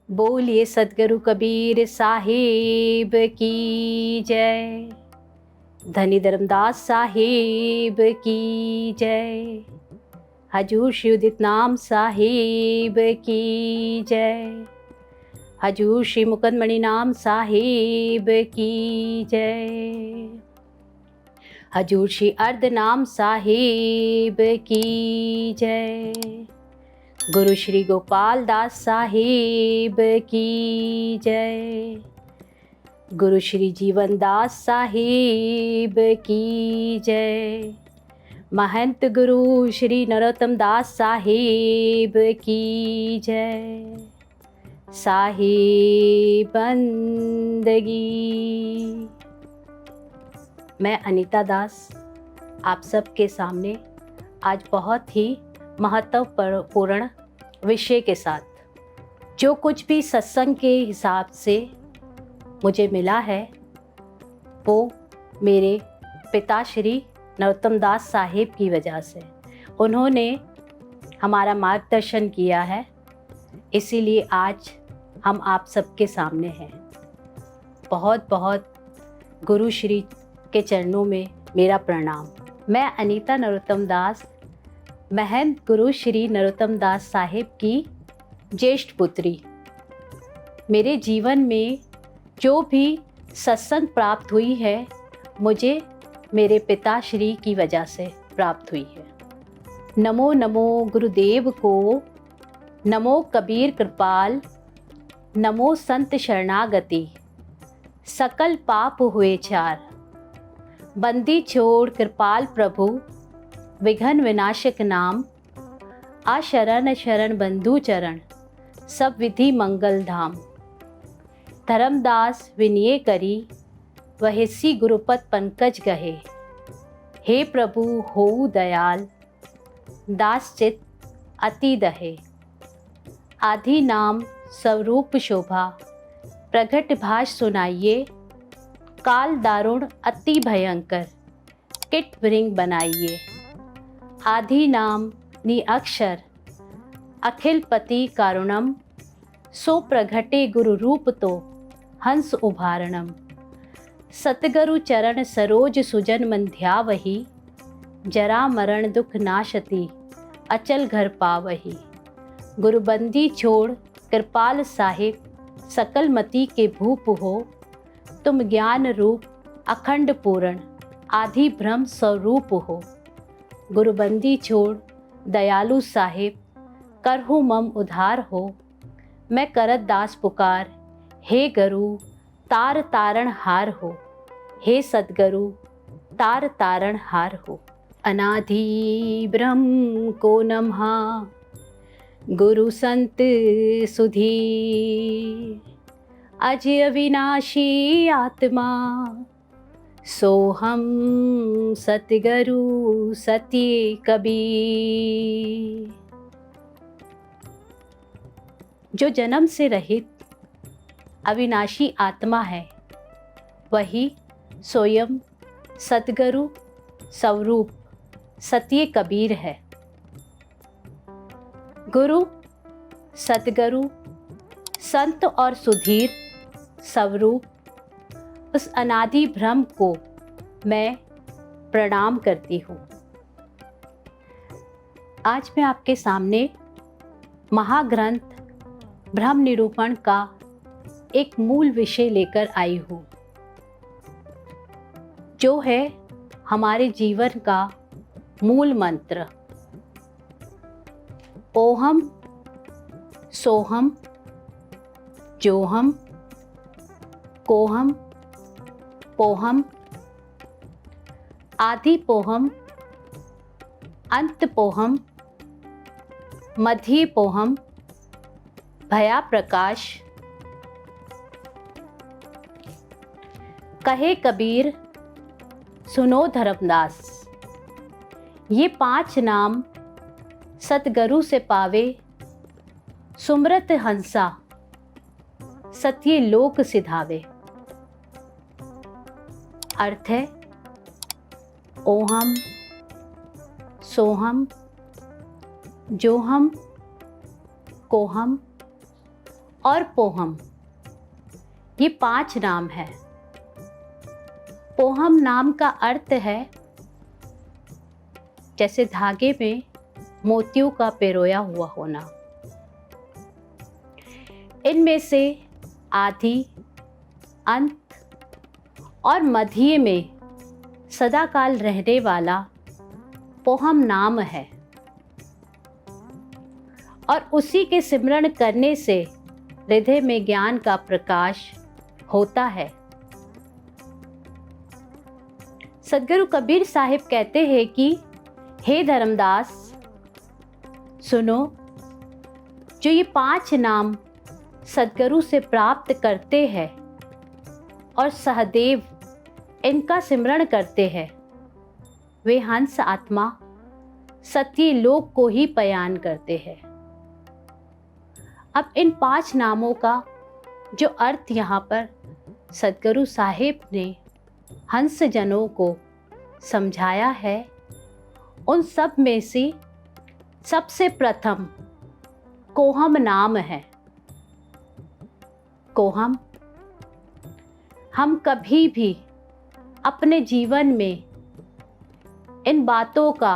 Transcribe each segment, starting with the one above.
बोलिए सतगुरु कबीर साहिब की जय। धनी धर्मदास साहिब की जय। हजूर श्री उदित नाम साहिब की जय। हजूर श्री मुकुंदमणि नाम साहिब की जय। हजूर श्री अर्ध नाम साहिब की जय। गुरु श्री गोपाल दास साहिब की जय। गुरु श्री जीवन दास साहिब की जय। महंत गुरु श्री नरोत्तम दास साहिब की जय। साहिब बंदगी। मैं अनीता दास आप सबके सामने आज बहुत ही महत्वपूर्ण विषय के साथ जो कुछ भी सत्संग के हिसाब से मुझे मिला है वो मेरे पिता श्री नरोत्तम दास साहिब की वजह से। उन्होंने हमारा मार्गदर्शन किया है, इसीलिए आज हम आप सबके सामने हैं। बहुत बहुत गुरु श्री के चरणों में मेरा प्रणाम। मैं अनीता नरोत्तम दास महंत गुरु श्री नरोत्तम दास साहिब की ज्येष्ठ पुत्री। मेरे जीवन में जो भी सत्संग प्राप्त हुई है मुझे मेरे पिता श्री की वजह से प्राप्त हुई है। नमो नमो गुरुदेव को, नमो कबीर कृपाल, नमो संत शरणागति, सकल पाप हुए चार, बंदी छोड़ कृपाल प्रभु, विघन विनाशक नाम, आशरण शरण बंधु चरण, सब विधि मंगल धाम। धर्मदास विनय करी, वहिसी गुरुपद पंकज गहे, हे प्रभु होऊ दयाल, दास चित अति दहे। आदि नाम स्वरूप शोभा, प्रगट भाष सुनाइए, काल दारुण अति भयंकर, किट भृंग बनाइए। आदि नाम नि अक्षर, अखिल पति कारुणम, सो प्रगटे गुरु रूप तो हंस उभारणम। सतगुरु चरण सरोज सुजन मन ध्यावही, जरा मरण दुख नाशति, अचल घर पावही। गुरुबंदी छोड़ कृपाल साहिब, सकल मति के भूप हो, तुम ज्ञान रूप अखंड पूर्ण, आदि ब्रह्म स्वरूप हो। गुरुबंदी छोड़ दयालु साहिब, करहु मम उधार हो। मैं करत दास पुकार, हे गुरु तार तारण हार हो। हे सद्गुरु तार तारण हार हो। अनादि ब्रह्म को नमः, गुरु संत सुधीर, अज अविनाशी आत्मा, सोहम सतगुरु सत्य कबीर। जो जन्म से रहित अविनाशी आत्मा है वही स्वयं सतगुरु स्वरूप सत्य कबीर है। गुरु सतगुरु संत और सुधीर स्वरूप उस अनादि ब्रह्म को मैं प्रणाम करती हूँ। आज मैं आपके सामने महाग्रंथ ब्रह्म निरूपण का एक मूल विषय लेकर आई हूँ, जो है हमारे जीवन का मूल मंत्र। ओहम सोहम जोहम कोहम पोहम, आदि पोहम, अंत पोहम, मध्य पोहम, भया प्रकाश। कहे कबीर सुनो धर्मदास, ये 5 नाम सतगुरु से पावे, सुमरत हंसा सत्य लोक सिधावे। अर्थ है ओहम सोहम जोहम कोहम और पोहम, ये 5 नाम है। पोहम नाम का अर्थ है जैसे धागे में मोतियों का पिरोया हुआ होना। इनमें से आदि, अंत और मध्य में सदाकाल रहने वाला पोहम नाम है, और उसी के सिमरण करने से हृदय में ज्ञान का प्रकाश होता है। सदगुरु कबीर साहिब कहते हैं कि हे धर्मदास, सुनो, जो ये 5 नाम सदगुरु से प्राप्त करते हैं और सहदेव इनका सिमरण करते हैं, वे हंस आत्मा सत्य लोक को ही बयान करते हैं। अब इन 5 नामों का जो अर्थ यहाँ पर सदगुरु साहिब ने हंस जनों को समझाया है, उन सब में से सबसे प्रथम कोहम नाम है। कोहम, हम कभी भी अपने जीवन में इन बातों का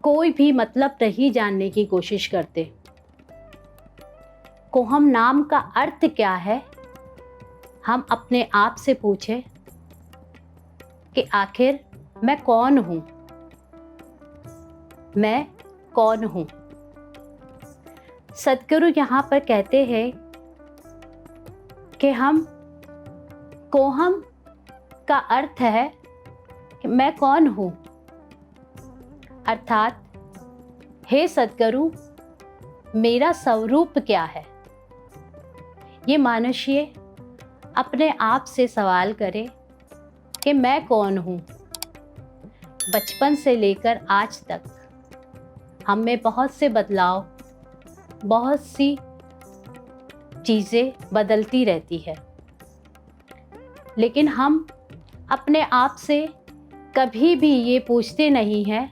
कोई भी मतलब नहीं जानने की कोशिश करते। कोहम नाम का अर्थ क्या है, हम अपने आप से पूछें कि आखिर मैं कौन हूं? मैं कौन हूं? सदगुरु यहाँ पर कहते हैं कि हम कोहम का अर्थ है कि मैं कौन हूं, अर्थात हे सदगुरु, मेरा स्वरूप क्या है? ये मनुष्य अपने आप से सवाल करे कि मैं कौन हूं। बचपन से लेकर आज तक हम में बहुत से बदलाव, बहुत सी चीज़ें बदलती रहती है, लेकिन हम अपने आप से कभी भी ये पूछते नहीं हैं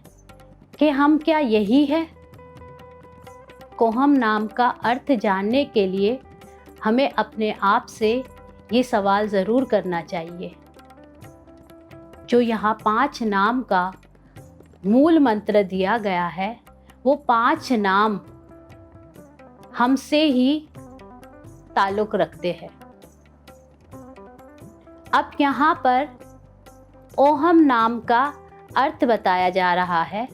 कि हम क्या यही है। कोहम नाम का अर्थ जानने के लिए हमें अपने आप से ये सवाल ज़रूर करना चाहिए। जो यहाँ 5 नाम का मूल मंत्र दिया गया है, वो 5 नाम हमसे ही ताल्लुक़ रखते हैं। अब यहाँ पर ओहम नाम का अर्थ बताया जा रहा है।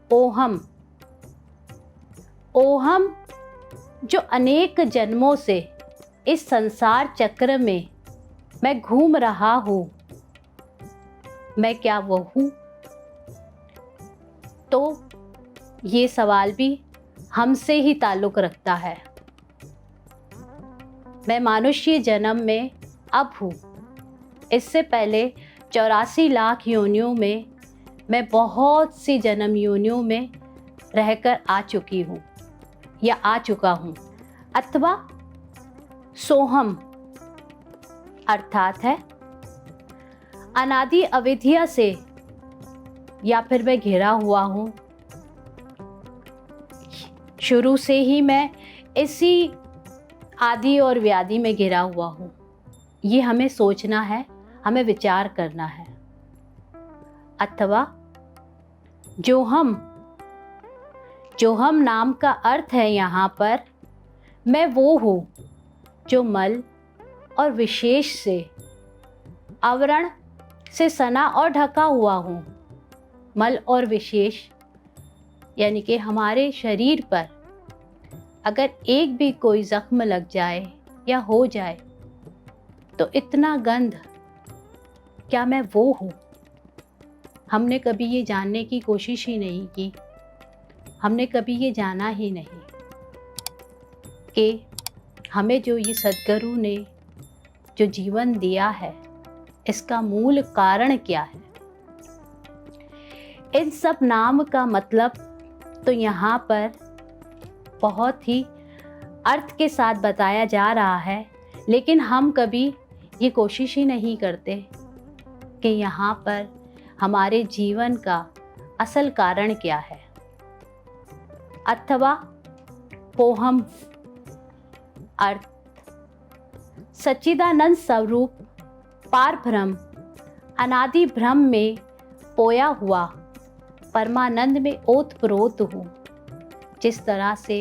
ओहम, ओहम जो अनेक जन्मों से इस संसार चक्र में मैं घूम रहा हूँ, मैं क्या वो हूँ? तो ये सवाल भी हमसे ही ताल्लुक़ रखता है। मैं मनुष्य जन्म में अब हूँ, इससे पहले 84 लाख योनियों में मैं बहुत सी जन्म योनियों में रहकर आ चुकी हूँ या आ चुका हूँ। अथवा सोहम अर्थात है अनादि अविद्या से या फिर मैं घिरा हुआ हूँ, शुरू से ही मैं इसी आदि और व्याधि में घिरा हुआ हूँ। ये हमें सोचना है, हमें विचार करना है। अथवा जो हम नाम का अर्थ है यहाँ पर, मैं वो हूँ जो मल और विशेष से आवरण से सना और ढका हुआ हूँ। मल और विशेष यानी कि हमारे शरीर पर अगर एक भी कोई जख्म लग जाए या हो जाए तो इतना गंध, क्या मैं वो हूँ? हमने कभी ये जानने की कोशिश ही नहीं की। हमने कभी ये जाना ही नहीं कि हमें जो ये सदगुरु ने जो जीवन दिया है, इसका मूल कारण क्या है। इन सब नाम का मतलब तो यहाँ पर बहुत ही अर्थ के साथ बताया जा रहा है, लेकिन हम कभी ये कोशिश ही नहीं करते कि यहाँ पर हमारे जीवन का असल कारण क्या है। अथवा पोहम अर्थ सच्चिदानंद स्वरूप पार ब्रह्म अनादि ब्रह्म में पोया हुआ परमानंद में ओतप्रोत हूँ। जिस तरह से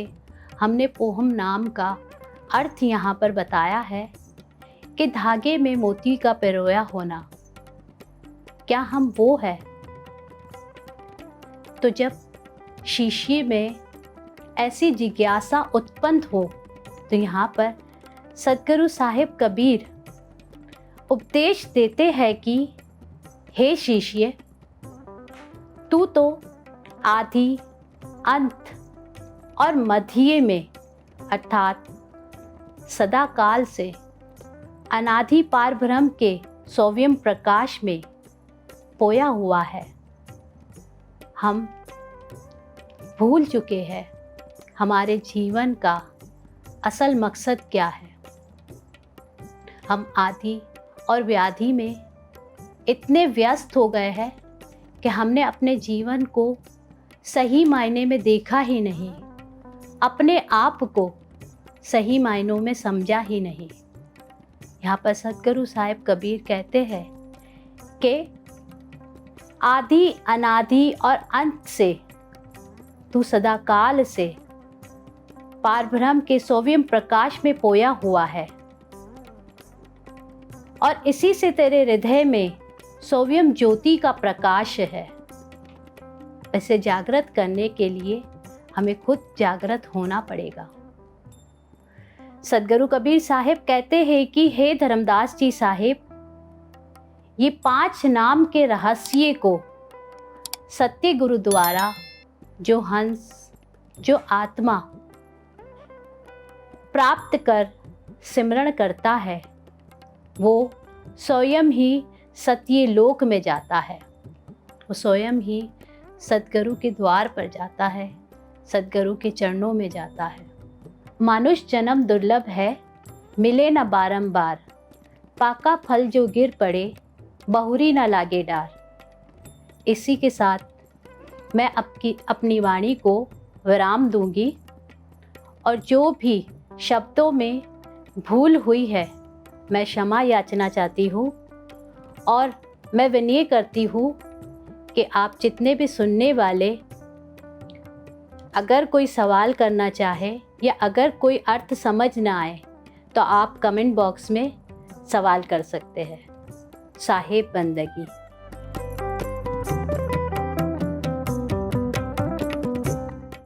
हमने पोहम नाम का अर्थ यहाँ पर बताया है कि धागे में मोती का पिरोया होना, क्या हम वो है? तो जब शिष्य में ऐसी जिज्ञासा उत्पन्न हो तो यहाँ पर सदगुरु साहिब कबीर उपदेश देते हैं कि हे शिष्य, तू तो आदि, अंत और मध्य में अर्थात सदा काल से अनादि पार ब्रह्म के सौम्य प्रकाश में पोया हुआ है। हम भूल चुके हैं हमारे जीवन का असल मकसद क्या है। हम आदि और व्याधि में इतने व्यस्त हो गए हैं कि हमने अपने जीवन को सही मायने में देखा ही नहीं, अपने आप को सही मायनों में समझा ही नहीं। यहाँ पर सदगुरु साहिब कबीर कहते हैं कि आदि, अनादि और अंत से तू सदा काल से पार ब्रह्म के सौम्य प्रकाश में पोया हुआ है और इसी से तेरे हृदय में सौम्य ज्योति का प्रकाश है। इसे जागृत करने के लिए हमें खुद जागृत होना पड़ेगा। सदगुरु कबीर साहिब कहते हैं कि हे धर्मदास जी साहिब, ये 5 नाम के रहस्य को सत्य गुरु द्वारा जो हंस, जो आत्मा प्राप्त कर सिमरण करता है, वो स्वयं ही सत्य लोक में जाता है। वो स्वयं ही सदगुरु के द्वार पर जाता है, सदगुरु के चरणों में जाता है। मानुष जन्म दुर्लभ है, मिले न बारंबार, पाका फल जो गिर पड़े, बहुरी न लागे डार। इसी के साथ मैं अपनी वाणी को विराम दूंगी और जो भी शब्दों में भूल हुई है मैं क्षमा याचना चाहती हूँ और मैं विनय करती हूँ कि आप जितने भी सुनने वाले अगर कोई सवाल करना चाहे या अगर कोई अर्थ समझ ना आए तो आप कमेंट बॉक्स में सवाल कर सकते हैं। साहिब बंदगी।